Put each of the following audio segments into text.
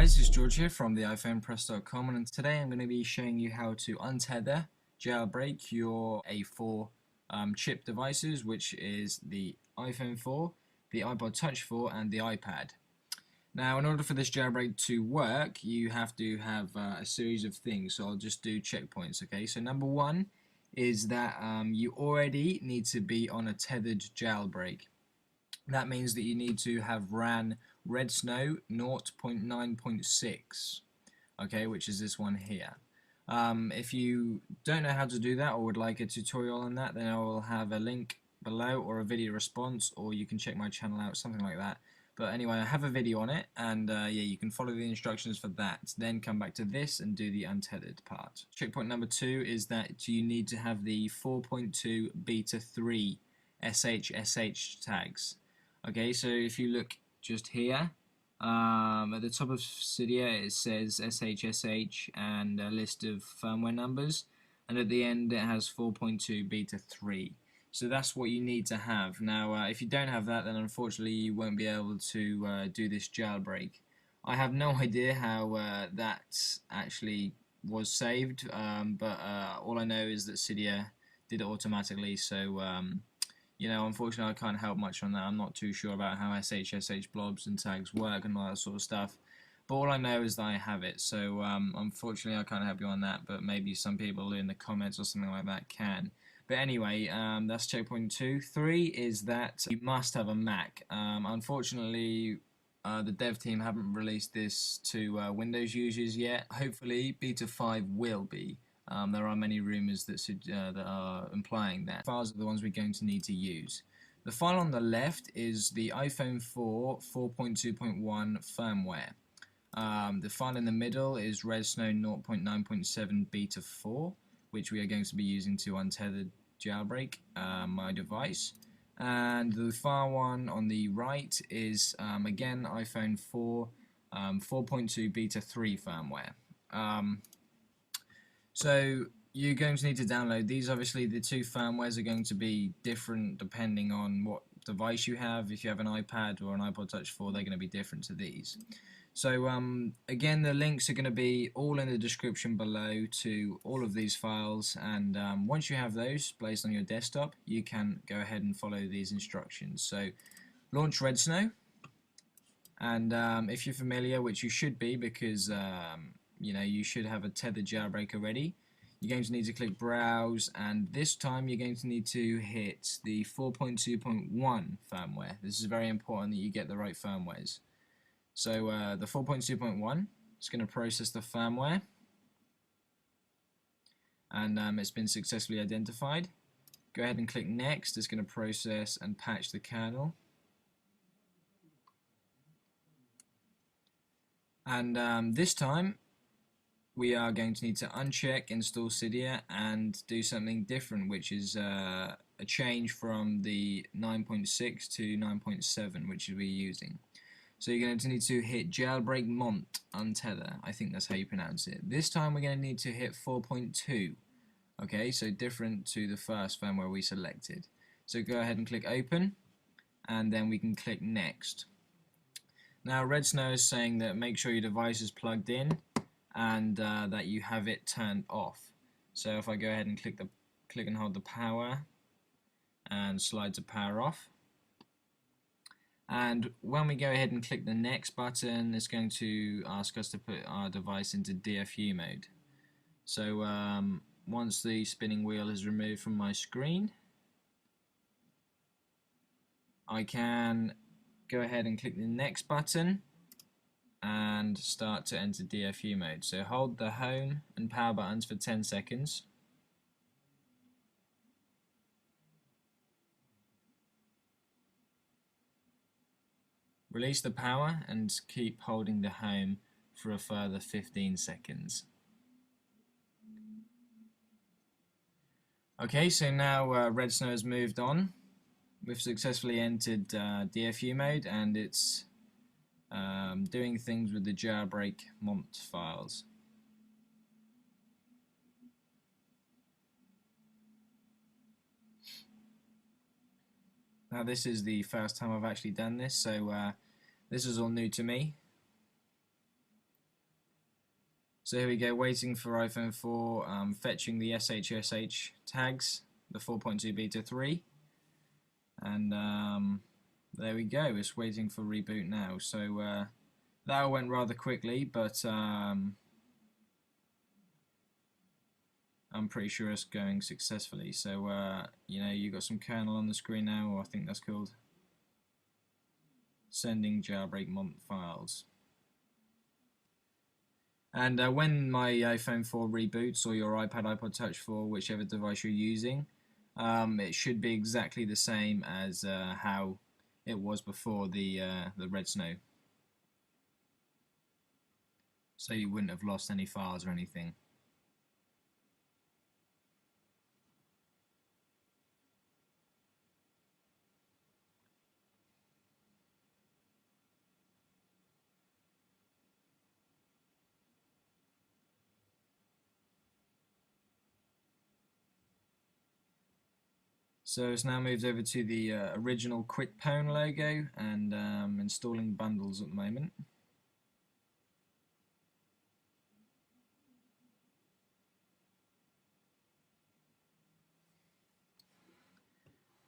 guys, it's George here from the iPhonepress.com, and today I'm going to be showing you how to untether, jailbreak your A4 chip devices, which is the iPhone 4, the iPod Touch 4 and the iPad. Now, in order for this jailbreak to work, you have to have a series of things, so I'll just do checkpoints, okay? So number one is that you already need to be on a tethered jailbreak. That means that you need to have ran Redsn0w 0.9.6, okay, which is this one here. If you don't know how to do that or would like a tutorial on that, then I will have a link below or a video response, or you can check my channel out, something like that. But anyway, I have a video on it, and yeah, you can follow the instructions for that. Then come back to this and do the untethered part. Checkpoint number 2 is that you need to have the 4.2 beta 3 SHSH tags. Okay, so if you look just here, at the top of Cydia it says SHSH and a list of firmware numbers, and at the end it has 4.2 beta 3. So that's what you need to have. Now, if you don't have that, then unfortunately you won't be able to do this jailbreak. I have no idea how that actually was saved, but all I know is that Cydia did it automatically, so you know, unfortunately I can't help much on that. I'm not too sure about how SHSH blobs and tags work and all that sort of stuff. But all I know is that I have it, so unfortunately I can't help you on that, but maybe some people in the comments or something like that can. But anyway, that's checkpoint 2. 3 is that you must have a Mac. Unfortunately, the dev team haven't released this to Windows users yet. Hopefully, Beta 5 will be. There are many rumors that are implying that. Files are the ones we're going to need to use. The file on the left is the iPhone 4 4.2.1 firmware. The file in the middle is Redsn0w 0.9.7 beta 4, which we are going to be using to untether jailbreak my device. And the far one on the right is again iPhone 4 4.2 beta 3 firmware. So you're going to need to download these. Obviously the two firmwares are going to be different depending on what device you have. If you have an iPad or an iPod Touch 4, they're going to be different to these. So again, the links are going to be all in the description below to all of these files, and once you have those placed on your desktop, you can go ahead and follow these instructions. So launch Redsn0w, and if you're familiar, which you should be, because you know, you should have a tethered jailbreak already, you're going to need to click browse, and this time you're going to need to hit the 4.2.1 firmware. This is very important that you get the right firmwares. So the 4.2.1 is going to process the firmware, and it's been successfully identified. Go ahead and click next. It's going to process and patch the kernel. And this time we are going to need to uncheck install Cydia and do something different, which is a change from the 9.6 to 9.7, which we're using. So you're going to need to hit jailbreak mont untether. I think that's how you pronounce it. This time we're going to need to hit 4.2. Okay, so different to the first firmware we selected. So go ahead and click open, and then we can click next. Now Redsn0w is saying that make sure your device is plugged in and that you have it turned off. So if I go ahead and click and hold the power and slide to power off, and when we go ahead and click the next button, it's going to ask us to put our device into DFU mode. So once the spinning wheel is removed from my screen, I can go ahead and click the next button and start to enter DFU mode. So hold the home and power buttons for 10 seconds. Release the power and keep holding the home for a further 15 seconds. Okay, so now Redsn0w has moved on. We've successfully entered DFU mode, and it's doing things with the jailbreak mont files. Now this is the first time I've actually done this, so this is all new to me. So here we go, waiting for iPhone 4, fetching the SHSH tags, the 4.2 beta 3, and there we go, it's waiting for reboot now. So that went rather quickly, but I'm pretty sure it's going successfully. So you know, you got some kernel on the screen now, or I think that's called sending jailbreak files. And when my iPhone 4 reboots, or your iPad, iPod Touch 4, whichever device you're using, it should be exactly the same as how it was before the Redsn0w. So you wouldn't have lost any files or anything. So it's now moved over to the original QuickPwn logo, and installing bundles at the moment.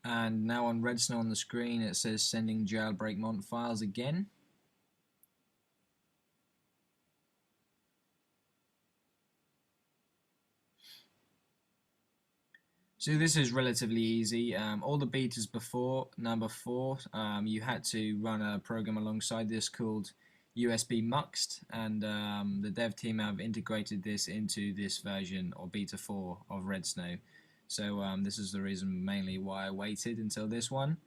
And now on Redsn0w on the screen it says sending jailbreak files again. So this is relatively easy. All the betas before, number 4, you had to run a program alongside this called USB Muxt, and the dev team have integrated this into this version, or beta 4 of Redsn0w. So this is the reason mainly why I waited until this one,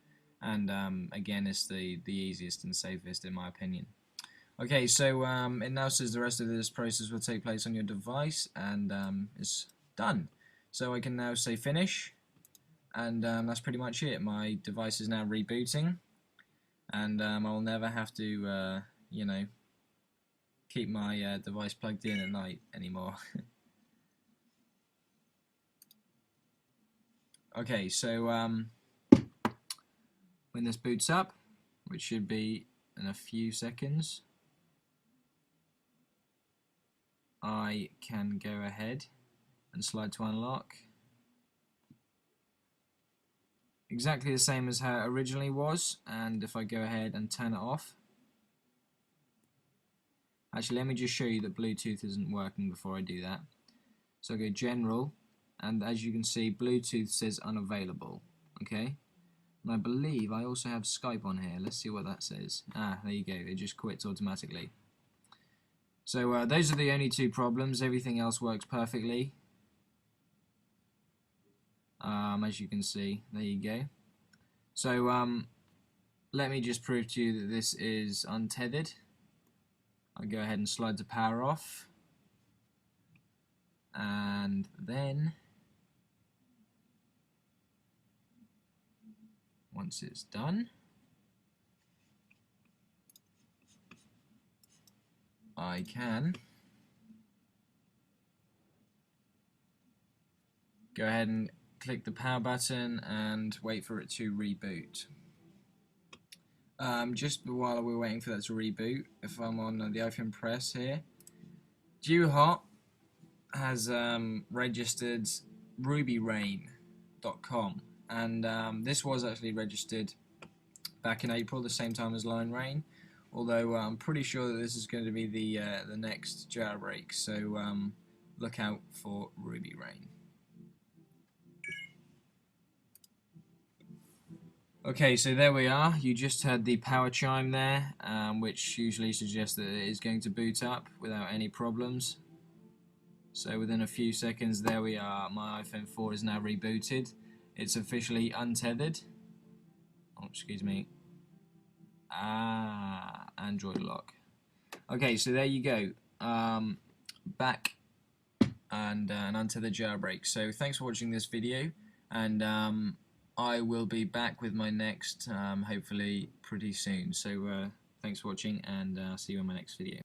and again, it's the easiest and safest in my opinion. Okay, so it now says the rest of this process will take place on your device, and it's done. So I can now say finish, and that's pretty much it. My device is now rebooting, and I'll never have to, you know, keep my device plugged in at night anymore. Okay, so when this boots up, which should be in a few seconds, I can go ahead and slide to unlock. Exactly the same as how it originally was, and if I go ahead and turn it off, actually let me just show you that Bluetooth isn't working before I do that. So I go General, and as you can see Bluetooth says unavailable, okay? And I believe I also have Skype on here. Let's see what that says. Ah, there you go, it just quits automatically. So those are the only two problems. Everything else works perfectly. As you can see, there you go. So let me just prove to you that this is untethered. I'll go ahead and slide the power off, and then once it's done, I can go ahead and click the power button and wait for it to reboot. Just while we're waiting for that to reboot, if I'm on the iPhone Press here, DewHot has registered rubyrain.com, and this was actually registered back in April, the same time as Line Rain, although I'm pretty sure that this is going to be the next jailbreak, so look out for Ruby Rain. Okay, so there we are. You just had the power chime there, which usually suggests that it is going to boot up without any problems. So within a few seconds, there we are. My iPhone 4 is now rebooted. It's officially untethered. Oh, excuse me. Android lock. Okay, so there you go. Back and an untethered jailbreak. So thanks for watching this video, and I will be back with my next, hopefully pretty soon. So thanks for watching, and see you in my next video.